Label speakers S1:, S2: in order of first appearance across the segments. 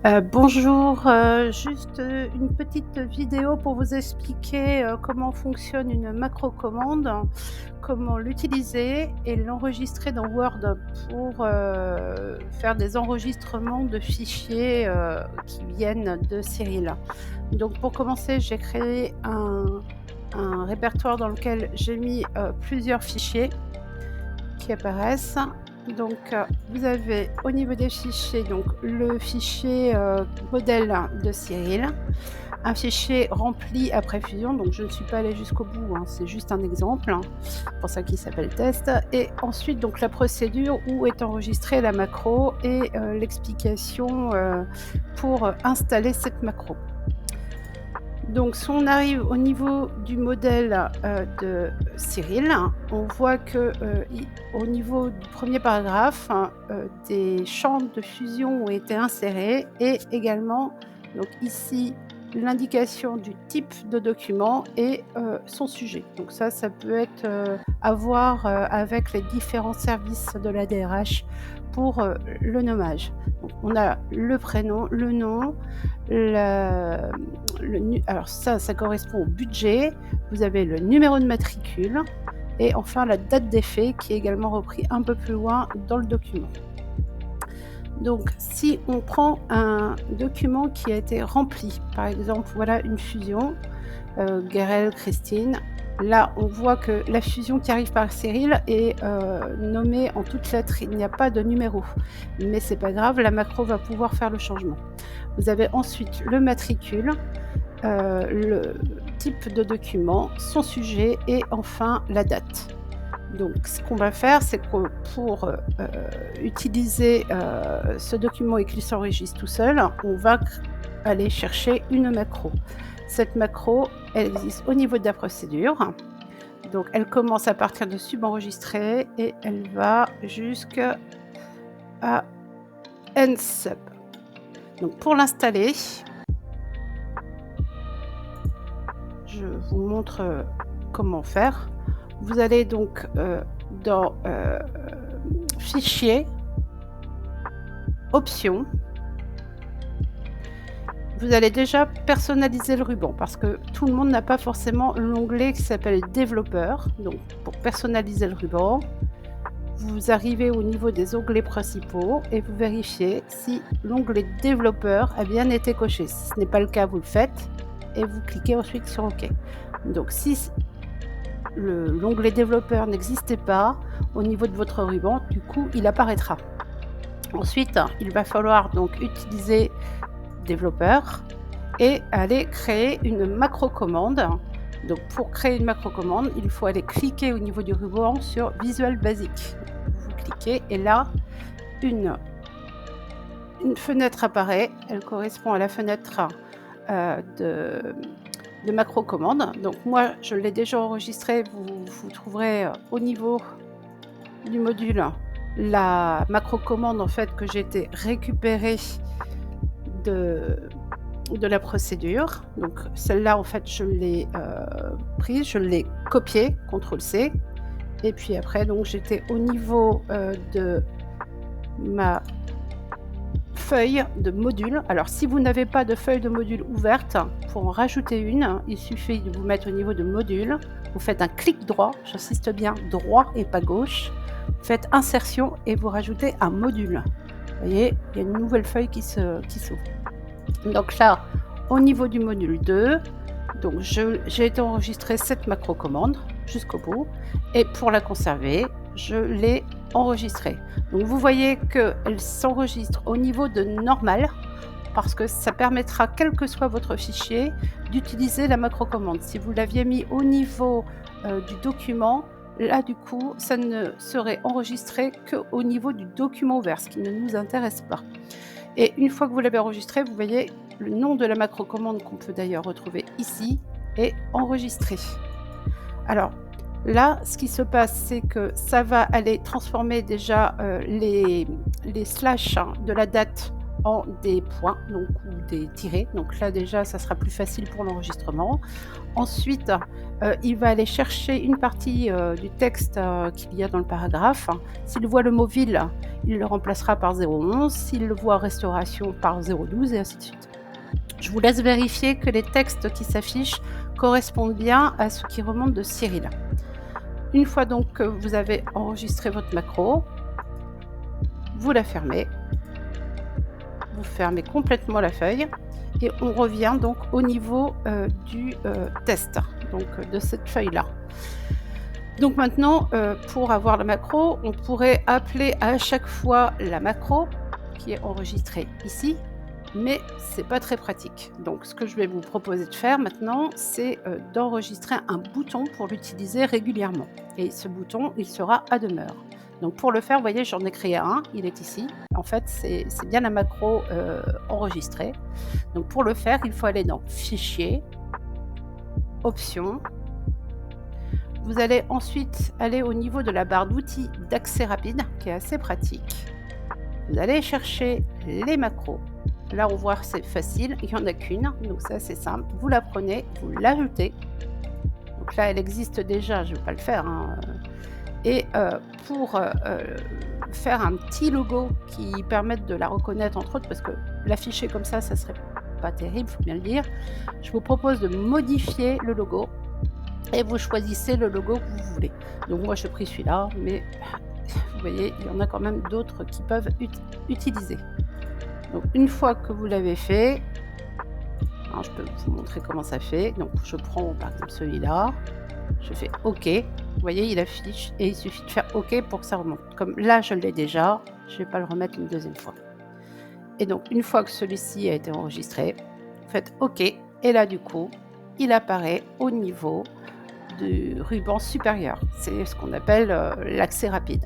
S1: Bonjour, juste, une petite vidéo pour vous expliquer, comment fonctionne une macro commande, comment l'utiliser et l'enregistrer dans Word pour, faire des enregistrements de fichiers, qui viennent de Cyril. Donc pour commencer, j'ai créé un répertoire dans lequel j'ai mis, plusieurs fichiers qui apparaissent. Donc, vous avez au niveau des fichiers, donc le fichier, modèle de Cyril, un fichier rempli après fusion, donc je ne suis pas allée jusqu'au bout, hein, c'est juste un exemple, hein, c'est pour ça qu'il s'appelle test et ensuite donc la procédure où est enregistrée la macro et l'explication, pour, installer cette macro. Donc si on arrive au niveau du modèle, de Cyril, on voit que, i au niveau du premier paragraphe, des champs de fusion ont été insérés et également donc ici l'indication du type de document et son sujet. Donc ça peut être, à voir, avec les différents services de la DRH pour, le nommage. Donc on a le prénom, le nom, le le nu alors ça correspond au budget. Vous avez le numéro de matricule et enfin la date d'effet qui est également repris un peu plus loin dans le document. Donc si on prend un document qui a été rempli, par exemple, voilà une fusion, Guérel, Christine. Là, on voit que la fusion qui arrive par Cyril est, nommée en toutes lettres. Il n'y a pas de numéro. Mais c'est pas grave, la macro va pouvoir faire le changement. Vous avez ensuite le matricule, le type de document, son sujet et enfin la date. Donc ce qu'on va faire, c'est que pour, utiliser, ce document et qu'il s'enregistre tout seul, on va aller chercher une macro. Cette macro, elle existe au niveau de la procédure. Donc elle commence à partir de subenregistré et elle va jusqu'à nsub. Donc pour l'installer, je vous montre, comment faire. Vous allez donc, dans, Fichier, Options. Vous allez déjà personnaliser le ruban parce que tout le monde n'a pas forcément l'onglet qui s'appelle Développeur. Donc pour personnaliser le ruban, vous arrivez au niveau des onglets principaux et vous vérifiez si l'onglet Développeur a bien été coché. Si ce n'est pas le cas, vous le faites et vous cliquez ensuite sur OK. Donc si l'onglet Développeur n'existait pas au niveau de votre ruban, du coup, il apparaîtra. Ensuite, il va falloir donc utiliser Développeur et aller créer une macro commande. Donc pour créer une macro commande, il faut aller cliquer au niveau du ruban sur Visual Basic. Vous cliquez et là, une fenêtre apparaît. Elle correspond à la fenêtre, de macro commande. Donc moi, je l'ai déjà enregistré. Vous trouverez, au niveau du module, la macro commande en fait que j'ai été récupérée de la procédure. Donc celle-là, en fait, je l'ai, prise, je l'ai copiée, CTRL-C et puis après donc j'étais au niveau, de ma feuille de module. Alors si vous n'avez pas de feuille de module ouverte, pour en rajouter une, il suffit de vous mettre au niveau de module. Vous faites un clic droit, j'insiste bien, droit et pas gauche. Vous faites insertion et vous rajoutez un module. Vous voyez, il y a une nouvelle feuille qui s'ouvre. Donc là, au niveau du module 2, donc j'ai été enregistrer cette macro commande jusqu'au bout et pour la conserver, je l'ai enregistrée. Donc vous voyez qu'elle s'enregistre au niveau de normal parce que ça permettra, quel que soit votre fichier, d'utiliser la macro commande. Si vous l'aviez mis au niveau, du document, là du coup, ça ne serait enregistré qu'au niveau du document ouvert, ce qui ne nous intéresse pas. Et une fois que vous l'avez enregistré, vous voyez le nom de la macro commande qu'on peut d'ailleurs retrouver ici est enregistré. Alors là, ce qui se passe, c'est que ça va aller transformer déjà, les slash de la date en des points donc ou des tirets. Donc là déjà, ça sera plus facile pour l'enregistrement. Ensuite, il va aller chercher une partie, du texte, qu'il y a dans le paragraphe. S'il voit le mot ville, il le remplacera par 011, s'il le voit restauration par 012 et ainsi de suite. Je vous laisse vérifier que les textes qui s'affichent correspondent bien à ce qui remonte de Cyril. Une fois donc que vous avez enregistré votre macro, vous la fermez. Vous fermez complètement la feuille et on revient donc au niveau, du, test, donc de cette feuille-là. Donc maintenant, pour avoir la macro, on pourrait appeler à chaque fois la macro qui est enregistrée ici, mais c'est pas très pratique. Donc ce que je vais vous proposer de faire maintenant, c'est, d'enregistrer un bouton pour l'utiliser régulièrement et ce bouton, il sera à demeure. Donc pour le faire, vous voyez, j'en ai créé un, il est ici. En fait, c'est bien la macro, enregistrée. Donc pour le faire, il faut aller dans Fichier, Options. Vous allez ensuite aller au niveau de la barre d'outils d'accès rapide, qui est assez pratique. Vous allez chercher les macros. Là, on voit, c'est facile, il n'y en a qu'une, donc c'est assez simple. Vous la prenez, vous l'ajoutez. Donc là, elle existe déjà, je ne vais pas le faire, hein. Et pour faire un petit logo qui permette de la reconnaître, entre autres, parce que l'afficher comme ça serait pas terrible, il faut bien le dire. Je vous propose de modifier le logo et vous choisissez le logo que vous voulez. Donc moi, j'ai pris celui-là, mais vous voyez, il y en a quand même d'autres qui peuvent utiliser. Donc une fois que vous l'avez fait, alors je peux vous montrer comment ça fait. Donc je prends par exemple celui-là, je fais OK. Vous voyez, il affiche et il suffit de faire OK pour que ça remonte. Comme là, je l'ai déjà, je ne vais pas le remettre une deuxième fois. Et donc une fois que celui-ci a été enregistré, vous faites OK et là du coup, il apparaît au niveau du ruban supérieur. C'est ce qu'on appelle l'accès rapide.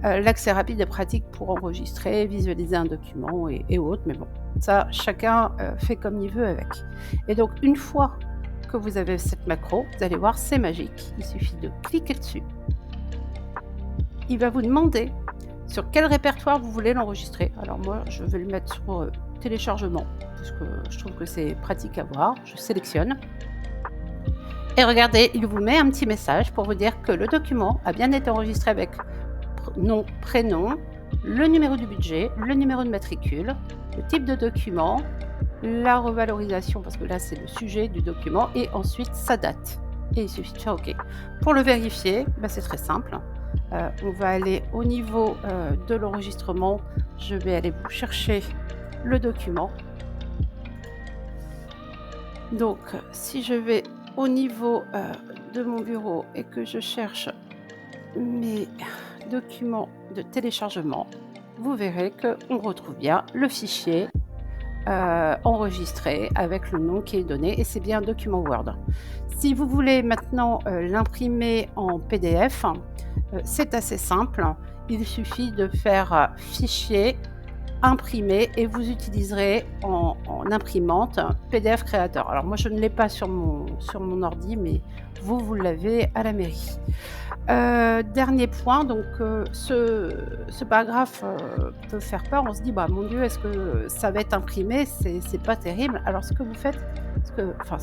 S1: L'accès rapide est pratique pour enregistrer, visualiser un document et autres, mais bon, ça, chacun fait comme il veut avec. Et donc, une fois que vous avez cette macro, vous allez voir, c'est magique. Il suffit de cliquer dessus. Il va vous demander sur quel répertoire vous voulez l'enregistrer. Alors moi, je vais le mettre sur téléchargement, parce que je trouve que c'est pratique à voir. Je sélectionne. Et regardez, il vous met un petit message pour vous dire que le document a bien été enregistré avec nom, prénom, le numéro du budget, le numéro de matricule, le type de document, la revalorisation, parce que là c'est le sujet du document, et ensuite sa date. Et il suffit de faire OK. Pour le vérifier, c'est très simple. On va aller au niveau de l'enregistrement. Je vais aller vous chercher le document. Donc, si je vais au niveau de mon bureau et que je cherche mes documents de téléchargement, vous verrez qu'on retrouve bien le fichier enregistré avec le nom qui est donné et c'est bien un document Word. Si vous voulez maintenant l'imprimer en PDF, c'est assez simple. Il suffit de faire fichier, imprimer et vous utiliserez en imprimante PDF Creator. Alors moi je ne l'ai pas sur mon ordi, mais vous l'avez à la mairie. Dernier point, donc ce paragraphe peut faire peur. On se dit mon Dieu, est-ce que ça va être imprimé? C'est pas terrible. Alors ce que vous faites, ce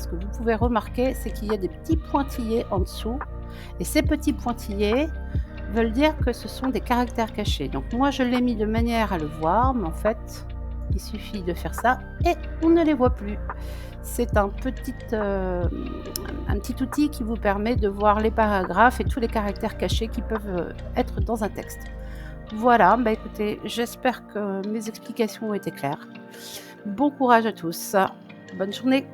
S1: que vous pouvez remarquer, c'est qu'il y a des petits pointillés en dessous et ces petits pointillés veulent dire que ce sont des caractères cachés. Donc moi je l'ai mis de manière à le voir, mais en fait il suffit de faire ça et on ne les voit plus. C'est un petit outil qui vous permet de voir les paragraphes et tous les caractères cachés qui peuvent être dans un texte. Voilà, écoutez, j'espère que mes explications ont été claires. Bon courage à tous. Bonne journée.